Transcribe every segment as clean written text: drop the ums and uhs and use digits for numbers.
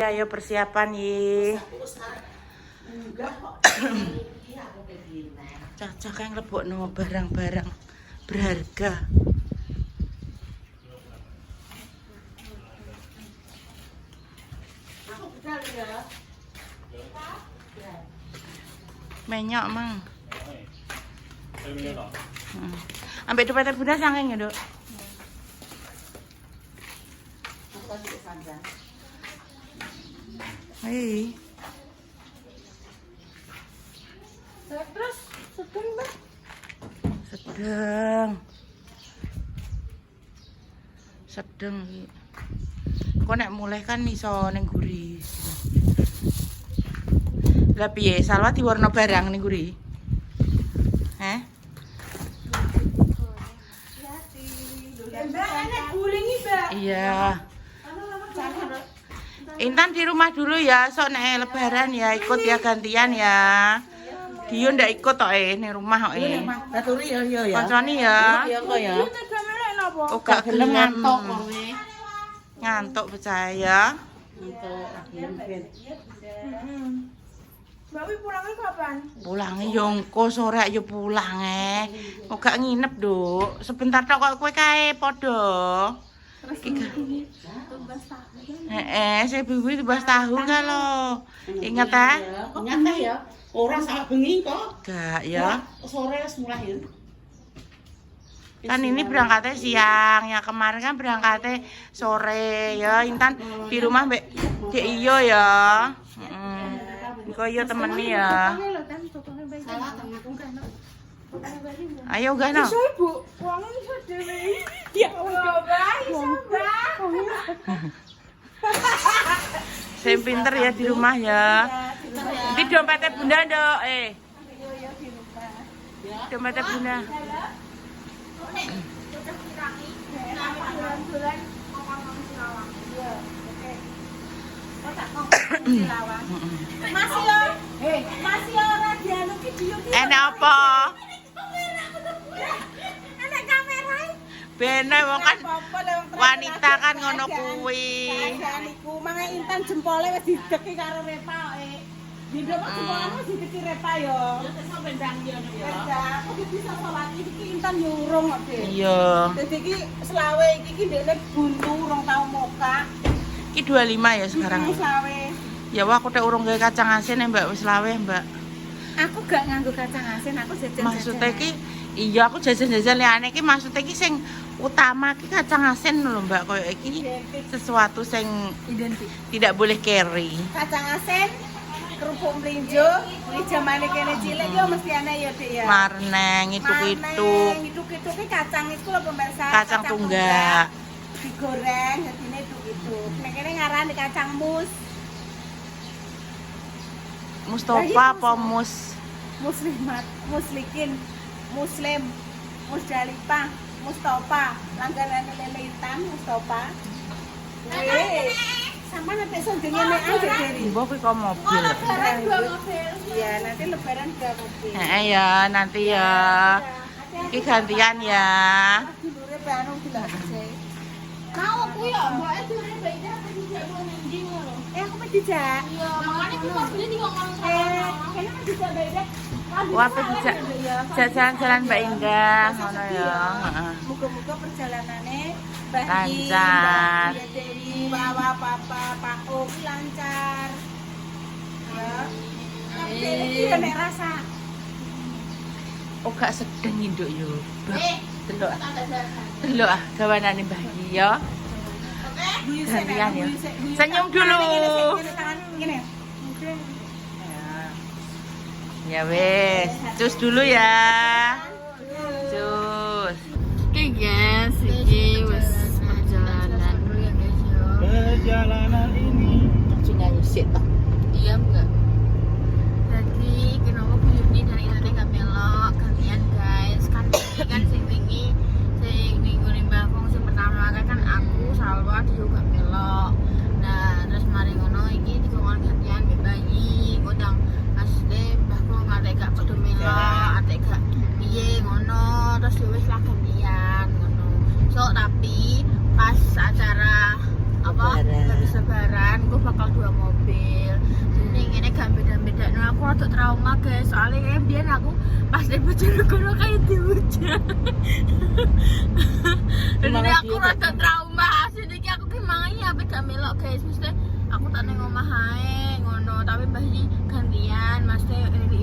Ayo persiapan ye. Caca yang lebokno barang-barang berharga. Menyok mang. Ambek dompet bunda sangking ya, Dok. Hei. Terus sedang, Mbak. Sedang. Kok nek mulai kan iso ning guri. Lah piye? Salwa diwarna barang ning guri? Heh? Mbak, enak guling iki, Mbak. Iya. Intan di rumah dulu ya, sok nek lebaran ya ikut ya gantian ya. Dio ndak ikut tok ning rumah kok. Baturi ya ya. Koncone ya. Iya kok ya. Oh gak gelem ngantuk kowe. Ngantuk percaya. Ngantuk ben. Mbak Wi pulangnya kapan? Pulange yo engko sore yo pulang Kok gak nginep, Duk. Sebentar tok kok kowe kae padha. Terus tumbas tahu. Saya bibi 17 tahun kalau. Ingat ah? Ingat ya. Ora sak bengi kok. Gak ya. Sore wis mulai. Kan ini berangkatnya siang, ya kemarin kan berangkatnya sore ya. Intan di rumah Mbak Dek Iyo ya. Kok iya temennya ya. Ayo gak no. Iso Ibu, uangnya iso dhewe. Ya Allah, iso Mbak. Saya pinter ya di rumah ya. Ini dompetnya bunda dok. Dompetnya bunda. Masih ora dianu video ki. Enak apa? Enak kamera. Bener wong kan wanita kan ngono kuwi. Niku mange Intan jempole wis dideki karo Repa kok. Video kok jempolane wis dideki Repa yo. Ya sesuk bendang yo ya. Aku bisa salat iki Intan yo urung kok, Dik. Iya. Dadi iki selawe iki ndekne buntu urung tau moka. Iki 25 ya sekarang. Selawe. Ya wah aku tek urung gawe kacang asin ya Mbak, wis lawe Mbak. Aku gak nganggo kacang asin, aku jajan. Maksudnya iki iya aku jajan-jajan liyane iki maksudnya iki sing utama iki kacang asin lho Mbak, koyo iki sesuatu sing identik. tidak boleh carry. Kacang asin, kerupuk mlinjo, iki jamane kene cilik yo mesti ana ya Dik ya. Marneng itu. Itu ki kacang iku lho pemirsa. Kacang tunggak. Digoreng dadine itu. Nek kene ngarani kacang mus. Mustafa apa mus? Muslimat, muslikin, muslim, musdalifah, Mustafa, langganan lele hitam, Mustafa. Sama nanti sondengnya nek aja dari. Mbok kuwi kok mobil. Lebaran 2 mobil. Iya, nanti lebaran 2 mobil. Ya nanti ya. Iki gantian ya. Dulure banu dilakse. Mau aku ya, mbak itu beda apa dijak mau mending loh. Aku mau dijak. Iya, makanya aku mobilnya di ngomong Kayaknya mau dijak beda. Wah, dijak jalan-jalan Mbak Indah ngono ya. Muga-muga perjalanannya Mbak Lancar. Mbak Dewi, Wawa, Papa, Pak Om lancar. Ya. Tapi dia nek rasa. Oh gak sedeng induk yo. Delok ah. tanda jalan. Delok ah gawanane Mbah Yi ya. Gantian ya. Senyum dulu. Tangan gini. Ya wes, cus dulu ya. Cus. Oke guys, ini wes perjalanan dulu ya guys ya. Perjalanan ini Nyanyi sik toh. Iya enggak. Jadi kenapa video ini dari tadi gak melok gantian guys. Kan ini kan sing minggu Mbak Fong sing pertama kan aku Salwa dia juga melok. Nah, terus mari ngono iki dikon gantian mbek bayi. Kodang asli Mbak Fong arek gak padha melok, arek gak piye ngono. Terus wis lah gantian ngono. So tapi pas acara apa habis lebaran gue bakal bakal 2 mobil. Jadi ini gak beda-beda. Nah aku rada trauma guys, soalnya kayak biar aku pas di Bojonegoro kayak dihujat. Jadi aku rada trauma. Jadi aku gimana ya, tapi gak melok guys. Mesti aku tak neng omah ae ngono, tapi Mbah iki gantian, mesti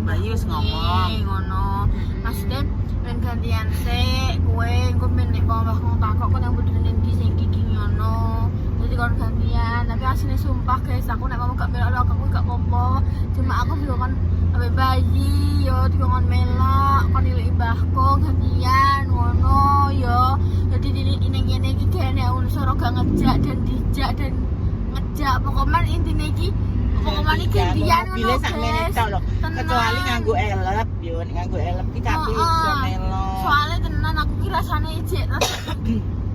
Mbah iki wis ngomong ngono. Mesti ben gantian sik kowe engko men nek omah wong takok kok nang bodone ndi sing iki ngono. Jadi kon gantian, tapi asline sumpah guys, aku nek mau gak melok aku gak apa-apa. Cuma aku juga kan sampai bayi yo dikon melok kon nilai mbahku gantian ngono yo. Jadi ini iki kene unsur gak ngejak dan dijak dan ngejak pokoknya intinya iki pokoknya iki gantian ngono guys. Kecuali nganggo elep yo, nganggo elep ki kabeh iso melok. Soalnya tenan aku ki rasane ijek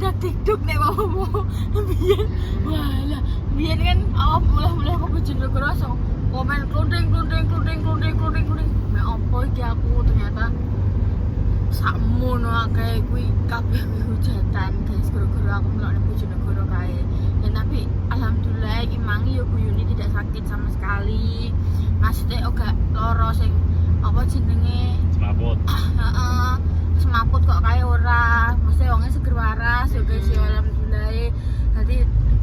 dadikduk nek mau biyen. Walah, biyen kan awak mulai aku Bojonegoro langsung komen klunding. Mek opo iki aku ternyata sakmono akeh kuwi kabeh hujatan guys gara-gara aku melok nang Bojonegoro kae. Ya tapi alhamdulillah iki mangi yo Bu Yuni tidak sakit sama sekali. Maksudnya gak loro sing apa jenenge Semaput. Heeh. Semaput kok kae ora. Mesti wonge seger waras yo guys yo alhamdulillah. Dadi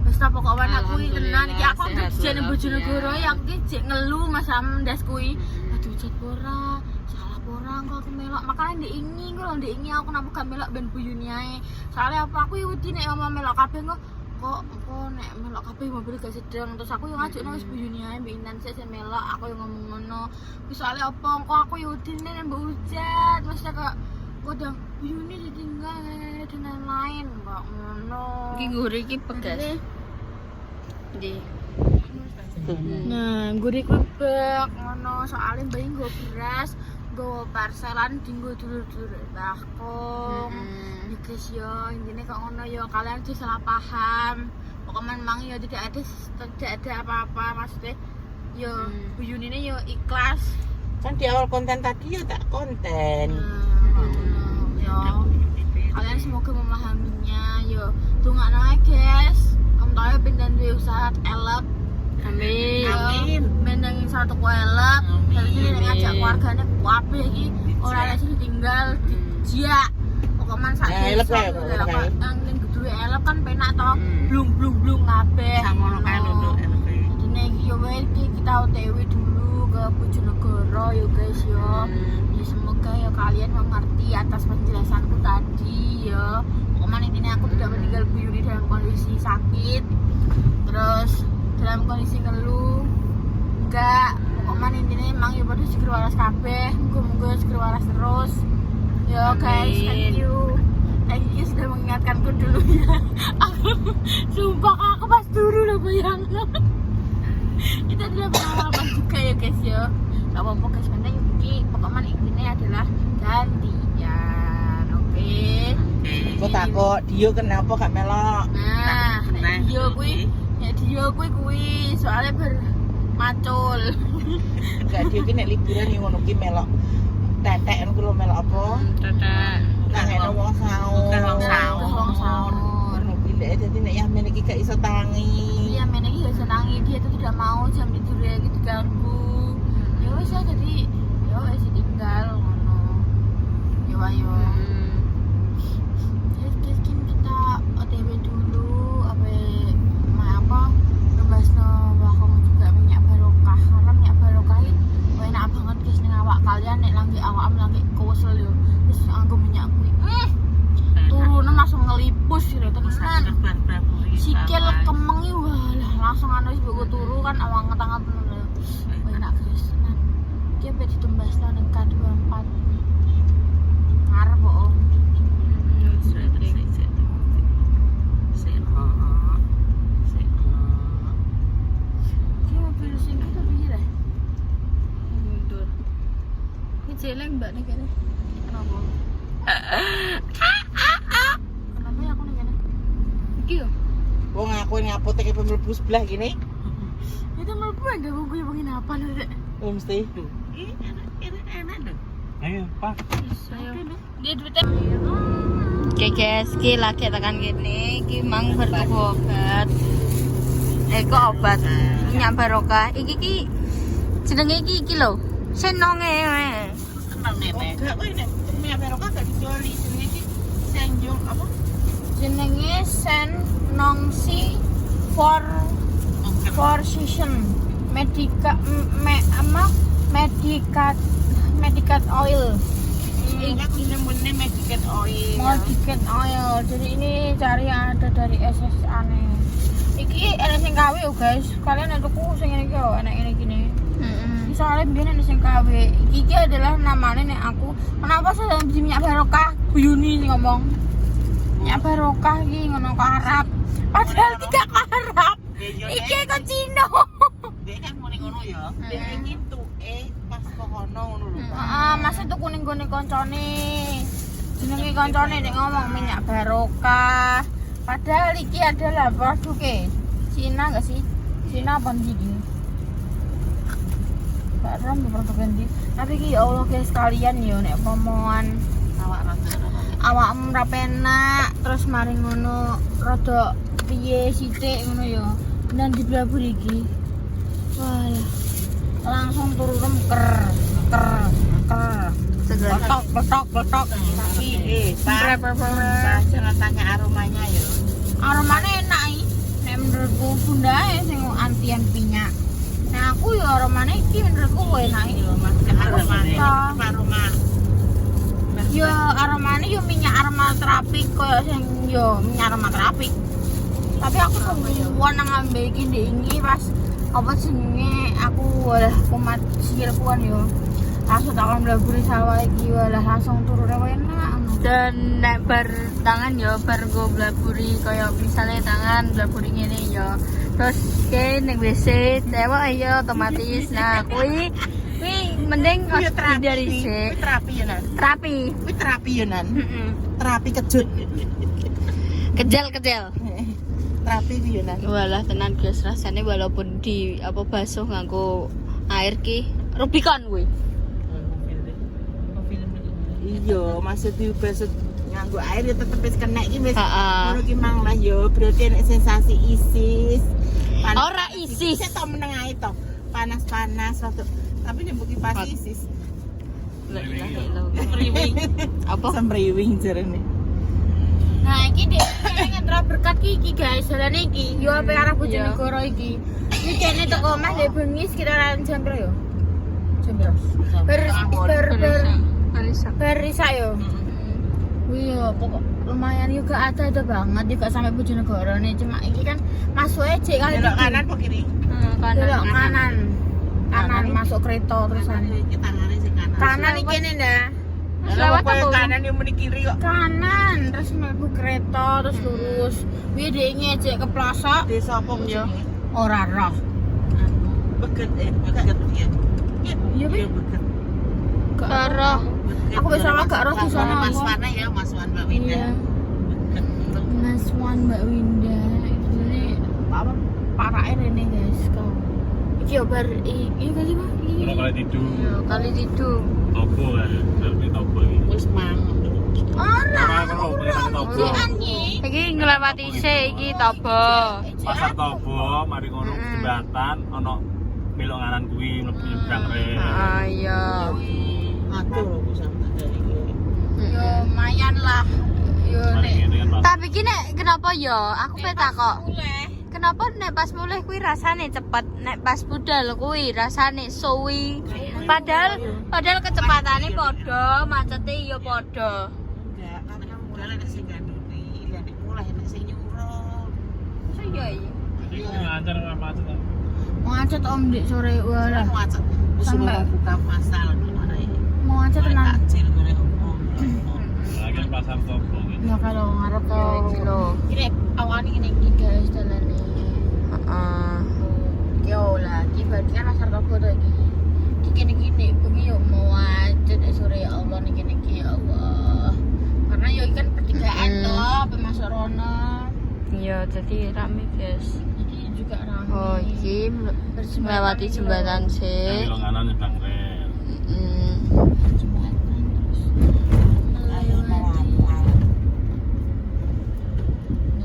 wis ta pokoke aku iki tenan iki aku jane Bojonegoro ya aku jek ngelu Mas Amdas kuwi. Aduh jet ora. Salah ora kok aku melok. Makane ndek ingi aku napa gak melok ben Bu Yuni ae. Soale apa aku wedi nek omah melok kabeh kok nek melok kabeh mobil gak sedeng. Terus aku yo ngajakno wis Bu Yuni ae mbek Intan sik melok. Aku yo ngomong ngono. Wis soalé apa kok aku yo wedi nek mbok hujat. Mesti kok kodang Bu Yuni ditinggal dan lain-lain kok ngono. Iki gurih iki pedas. Di. Nah, gurih kuwi bek ngono soalnya mbak nggo beras, nggo parselan dinggo dulur-dulur Mbahku. Iki guys yo, intine kok ngono yo, kalian aja salah paham. Pokoknya memang yo tidak ada apa-apa maksudnya. Yo Bu Yuni ini yo ikhlas. Kan di awal konten tadi ya tak konten. Yo, kalian semoga memahaminya. Yo, tunggu aja guys. Om tahu pindah duwe usaha elep. Amin. Menangin satu kuelep. Dari sini ngajak keluarganya kabeh iki ora ana sing tinggal dijak. Pokoknya sak desa. Angin duwe elep kan penak to. Blung kabeh. Samono kae lho. Dene iki yo kita OTW dulu ke Bojonegoro yo guys yo. Ya semoga ya kalian mengerti atas penjelasanku tadi ya. Pokoknya intinya aku tidak meninggal Bu Yuni dalam kondisi sakit. Terus dalam kondisi ngeluh enggak. Pokoknya intinya emang ya pada seger waras kabeh. Moga-moga seger waras terus. Yo guys, thank you sudah mengingatkanku dulu ya. Aku sumpah aku pas dulu lah bayangin. Kita tidak pengalaman juga ya guys ya. Gak apa-apa guys, nanti Yuki pokoknya intinya adalah gantian. Oke. Kok takut dia kenapa gak melok? Nah, dia kuwi soalnya bermacul. Enggak dia ki nek liburan yo ngono ki melok. Tetek ngono lho melok apa? Tetek. Nah, nek wong saur. Wong saur. Ngono ki lek dadi nek Yamin iki gak iso tangi. Iya, men iki gak senangi, dia tuh tidak mau jam tidurnya gitu diganggu. Ya wis ya jadi ya wis tinggal ngono. Yo ayo. Guys, kita OTW dulu apa ngebahasno bahwa juga minyak barokah. Karena minyak barokah iki enak banget guys ning awak kalian nek lagi awakam lagi kewesel yo. Terus anggo minyak kuwi. Turune langsung ngelipus gitu tenan. Sikil kemengi walah langsung anu wis mbok turu kan awang ngetang bener. Enak guys tenan. Dia pe ditembasno ning K24. Ngarep kok. Celeng mbak nih kayaknya. Kenapa? Kenapa ya aku nih kayaknya? Iki yo. Wong aku ning apotek mlebu sebelah gini. Itu mlebu ada buku yang penginapan ada. Mesti. Enak dong. Ayo, Pak. Ayo. Dia duitnya. Oke guys, ki lagi tekan gini, ki mang bertuku obat. Eko obat minyak barokah. Iki jenenge iki lho. Senonge. Kenal nenek. Enggak, kowe nek minyak barokah gak dijual di sini iki. Senjong apa? Jenenge Senongsi for season. Medicat oil. Aku nemuin medicat oil. Medicat oil. Jadi ini cari yang ada dari SSA nih. Iki enak sing KW yo guys. Kalian ada tuku sing ngene iki yo, enak ngene gini. Soalnya biyen enak sing KW. Iki adalah namanya nek aku. Kenapa saya beli minyak barokah? Guyuni ngomong. Minyak barokah iki ngono ke Arab. Padahal tidak ke Arab. Iki kok Cina. Dia kan mau ngono ya. Dia iki tuke pas kono ngono lho. Heeh, Mas itu kuning gone koncone. Jenenge koncone nek ngomong minyak barokah. Padahal iki adalah produknya Cina enggak sih? Cina apa ndi iki? Gak ram produk ndi. Tapi iki ya Allah guys sekalian yo nek pomoan Awak rada. awakmu ra penak terus mari ngono rada piye sithik ngono yo. Dan di blabur iki. Walah. Langsung turun ker. Ketok. Tapi Pak, jangan tanya aromanya ya. Aromanya enak iki. Nek menurutku bundae sing antian minyak. Nah aku ya aromanya iki menurutku enak iki. Aroma. Ya aromanya yo minyak aromaterapi koyo sing yo minyak aromaterapi. Tapi aku kemuan nang ngambil iki ndek iki pas apa jenenge aku walah kumat sikilkuan yo. Langsung takon blaburi sawah iki walah langsung turune enak. Dan nek bar tangan yo bar go blaburi kaya misalnya tangan blaburi ngene yo. Terus ke ning WC cewek ayo otomatis. Nah, kuwi mending dari sik. Terapi ya nan. Terapi. Kuwi terapi ya nan. Terapi kejut. Kejel. Terapi ki ya nan. Walah tenan guys rasane walaupun di apa basuh nganggo air ki Rubicon kuwi. Iya, maksud dibasuh nganggo air ya tetep wis kena iki wis. Heeh. Ngono ki mang lah yo, berarti nek sensasi isis. Ora isis. Saya tau meneng ae to. Panas-panas waktu. Tapi nek buki pas isis. Semriwing. Apa? Semriwing jarene. Nah, iki dek ngentra berkat iki guys. Jalane iki yo ape arah Bojonegoro iki. Iki kene teko omah ndek bengi sekitaran jam piro yo? Jam piro? Berisa yo. Wih, pokok lumayan juga ada banget juga sampai Bojonegoro nih. Cuma iki kan masuk aja kali Belok kanan apa kiri? belok kanan masuk kereta terusan. Iki tangane sing kanan. Kanan iki nih dah. Lewat apa kanan yang muni kiri kok. Kanan terus mlebu kereta terus lurus. Wih denge aja ke pelosok. Desa apa yo? Ora roh. Beget ya. Iya, Bi. beget. Gak roh. Aku bisa gak roh di sana. Mas Wana ya, Mas Wan Mbak Winda. Iya. Mas Wan Mbak Winda ini apa parake rene guys kau. Iki obar iki kali Pak. Kalau kali tidur, Kali tidur. topo kan, dari topo ini. Wis mang. Ora. Kalau kelihatan topo, Iki nglewati iki Tobo. pasar topo, mari ngono jembatan, ono belok kanan kuwi mlebu nyebrang rel. Ah iya. Aduh aku sampe dari Yo lumayan lah. Yo Mari nek. ngene kan Pak. Tapi ki nek kenapa yo? Aku peta kok. Kenapa nek pas mulai kuwi rasane cepet, nek pas budal kuwi rasane suwi. Padahal kecepatane padha, macete yo padha. enggak, karena mulai ada sing ganduli, lihat mulai ada sing nyuruh. So iya iya. Ini lancar nggak macet kan? Macet om dik sore walah. Macet. Sampai- Sampai buka pasal gimana ini? Macet tenan. Kacil gue ngomong. Lagi pasar topo gitu. Ya kalau ngarep to kilo. Ini awan ini guys dalane. Heeh. Yo lagi berarti kan pasar Tobo to iki. Iki kene-kene bengi yo macet sore ya Allah niki ya Allah. Karena yo iki kan pertigaan toh, pemasuk rono. Iya, jadi rame guys. Jadi juga rame. Oh, iki melewati jembatan sih. Belok kanan nyebrang rel. Jembatan terus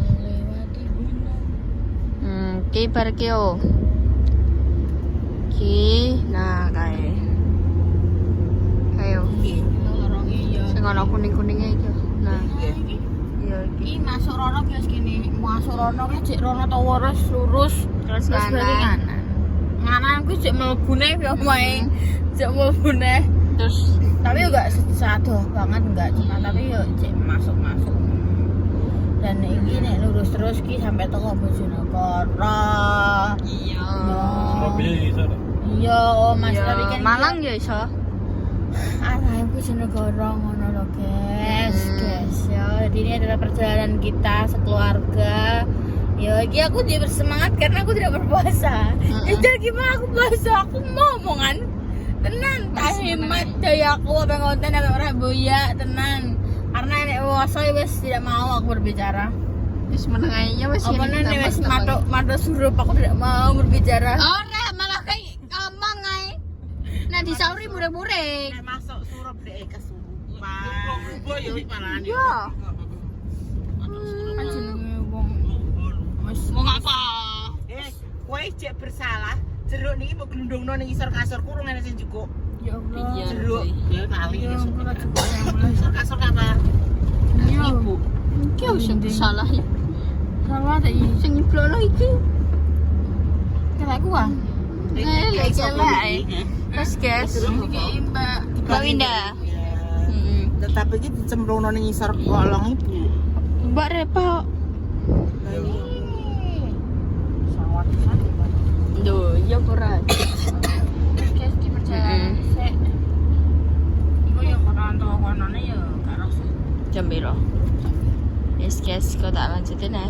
melewati gunung. Ki Ki bar ki yo. Ki, nah kae. Ayo. Sing ana kuning-kuningnya iki. Nah. Iya iki. Iki masuk rono ki wis kene. Masuk rono ki jek rono ta lurus lurus Terus balik kanan. kanan. Kanan ku jek mlebune yo omahe. Jek mlebune. Terus Tapi enggak sadoh banget enggak cuma tapi yo jek masuk-masuk. Dan iki nek lurus terus ki sampai teko Bojonegoro. iya. Mobilnya iso tok. Iya, oh Mas tapi Iya, kan Malang ya iso. arah Bojonegoro ngono lho, guys. Ya, jadi ini adalah perjalanan kita sekeluarga. Ya, iki aku jadi bersemangat karena aku tidak berpuasa. Jadi gimana aku puasa? Aku mau omongan. Tenan, tak hemat daya aku apa konten apa ora boya, tenan. Karena nek puasa wis tidak mau aku berbicara. Wis menengahnya wis Apa nek wis matuk surup aku tidak mau berbicara. Ora, malah kayak ngomong ae. Nah, disauri murek-murek. Masuk surup deh kesurupan. Rubo ya wis malahan. Yo. Kan jenenge wong wis Mau apa? Kowe cek bersalah. Jeruk niki mbok glundungno ning isor kasur kurung ana sing cukup. ya Allah. Iya. Jeruk ya kali Ya, ya. ora cukup ya Allah. Isor kasur kamar. Iya. Ibu. Iki sing salah. Salah ta iki? Sing nyeblokno iki. Kelek gua. Lek celek. Terus guys, Iki Mbak. Mbak Winda. Tetap iki dicemplungno ning isor kolong ibu. Mbak Repa. Sawat pisan. Duh, ya ora. Guys, di perjalanan sik. Iku yo bakalan tau konone yo karo Jam piro? Yes guys, kau tak lanjutin ya.